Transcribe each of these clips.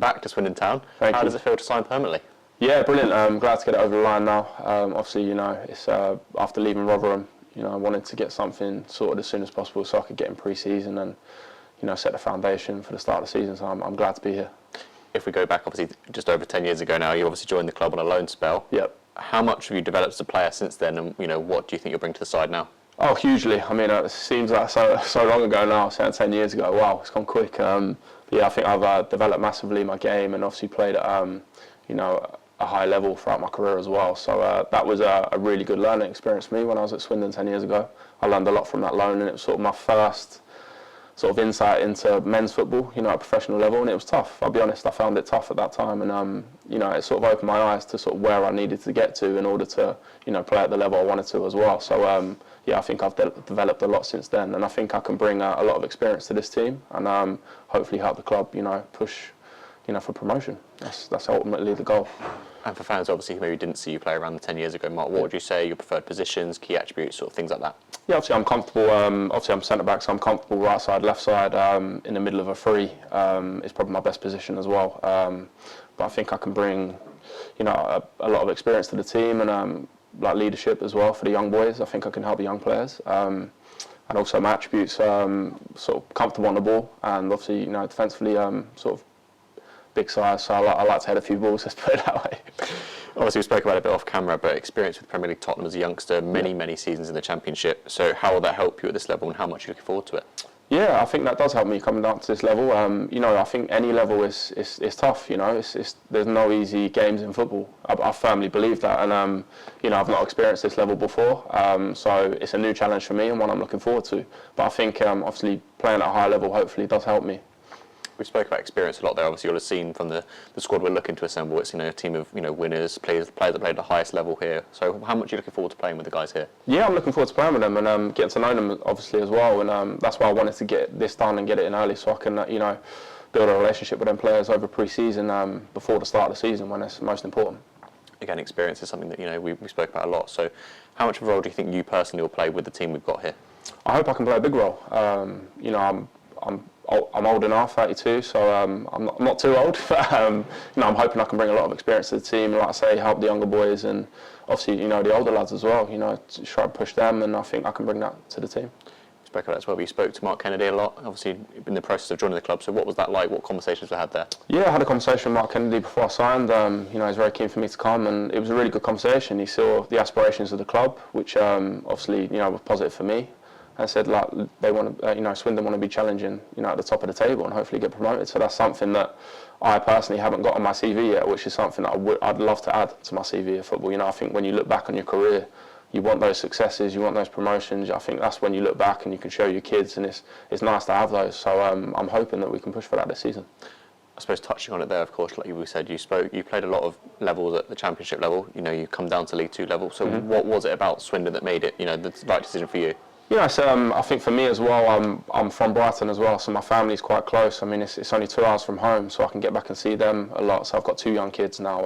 back to Swindon Town. Thank you. How does it feel to sign permanently? Yeah, brilliant. I'm glad to get it over the line now. Obviously, it's after leaving Rotherham, I wanted to get something sorted as soon as possible so I could get in pre-season and, set the foundation for the start of the season. So I'm glad to be here. If we go back, obviously, just over 10 years ago now, you obviously joined the club on a loan spell. Yep. How much have you developed as a player since then, and what do you think you'll bring to the side now? Oh, hugely. I mean, it seems like so long ago now, 10 years ago. Wow, it's gone quick. But yeah, I think I've developed massively my game and obviously played at a high level throughout my career as well. So that was a really good learning experience for me when I was at Swindon 10 years ago. I learned a lot from that loan, and it was sort of my first sort of insight into men's football, at a professional level, and it was tough. I'll be honest, I found it tough at that time, and it sort of opened my eyes to sort of where I needed to get to in order to, play at the level I wanted to as well. So yeah, I think I've developed a lot since then, and I think I can bring a lot of experience to this team, and hopefully help the club, push, for promotion. That's ultimately the goal. And for fans, obviously, who maybe didn't see you play around 10 years ago, Mark, what would you say your preferred positions, key attributes, sort of things like that? Yeah, obviously I'm comfortable. Obviously I'm centre back, so I'm comfortable right side, left side, in the middle of a three. Is probably my best position as well. But I think I can bring, a lot of experience to the team and like leadership as well for the young boys. I think I can help the young players. And also my attributes, sort of comfortable on the ball, and obviously, defensively, sort of big size, so I like to head a few balls, let's put it that way. Obviously, we spoke about it a bit off camera, but experience with Premier League Tottenham as a youngster, many seasons in the Championship. So how will that help you at this level, and how much are you looking forward to it? Yeah, I think that does help me coming down to this level. I think any level is tough. There's no easy games in football. I firmly believe that, and I've not experienced this level before, so it's a new challenge for me and one I'm looking forward to. But I think obviously playing at a high level hopefully does help me. We spoke about experience a lot there. Obviously, you'll have seen from the squad we're looking to assemble. It's a team of winners, players that play at the highest level here. So, how much are you looking forward to playing with the guys here? Yeah, I'm looking forward to playing with them and getting to know them obviously as well. And that's why I wanted to get this done and get it in early, so I can build a relationship with them players over pre-season before the start of the season when it's most important. Again, experience is something that we spoke about a lot. So, how much of a role do you think you personally will play with the team we've got here? I hope I can play a big role. I'm old enough, 32, so I'm not too old. But I'm hoping I can bring a lot of experience to the team. Like I say, help the younger boys and obviously the older lads as well. To try and push them, and I think I can bring that to the team. You spoke about that as well. You spoke to Mark Kennedy a lot. Obviously, in the process of joining the club. So what was that like? What conversations were had there? Yeah, I had a conversation with Mark Kennedy before I signed. He was very keen for me to come, and it was a really good conversation. He saw the aspirations of the club, which obviously was positive for me. And said like they want to, Swindon want to be challenging, at the top of the table and hopefully get promoted. So that's something that I personally haven't got on my CV yet, which is something that I'd love to add to my CV of football. I think when you look back on your career, you want those successes, you want those promotions. I think that's when you look back and you can show your kids, and it's nice to have those. So I'm hoping that we can push for that this season. I suppose touching on it there, of course, like you said, you played a lot of levels at the Championship level. You come down to League Two level. So what was it about Swindon that made it, the right decision for you? I think for me as well, I'm from Brighton as well, so my family's quite close. I mean, it's only 2 hours from home, so I can get back and see them a lot. So I've got 2 young kids now.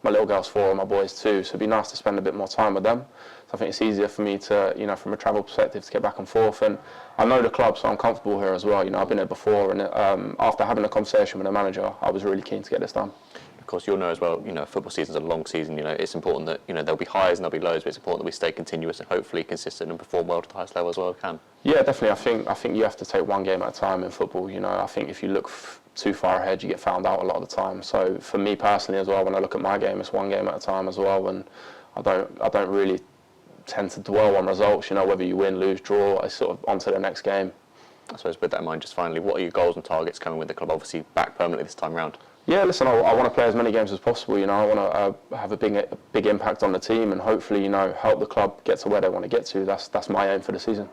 My little girl's 4 and my boy's 2, so it'd be nice to spend a bit more time with them. So I think it's easier for me to, from a travel perspective, to get back and forth. And I know the club, so I'm comfortable here as well. I've been here before, and after having a conversation with the manager, I was really keen to get this done. Of course, you'll know as well, football season's a long season. It's important that, there'll be highs and there'll be lows, but it's important that we stay continuous and hopefully consistent and perform well to the highest level as well as we can. Yeah, definitely. I think you have to take one game at a time in football. I think if you look too far ahead, you get found out a lot of the time. So for me personally as well, when I look at my game, it's one game at a time as well, and I don't really tend to dwell on results. Whether you win, lose, draw, it's sort of on to the next game. I suppose with that in mind, just finally, what are your goals and targets coming with the club? Obviously back permanently this time round. Yeah, listen, I want to play as many games as possible. I want to have a big impact on the team and hopefully, help the club get to where they want to get to. That's my aim for the season.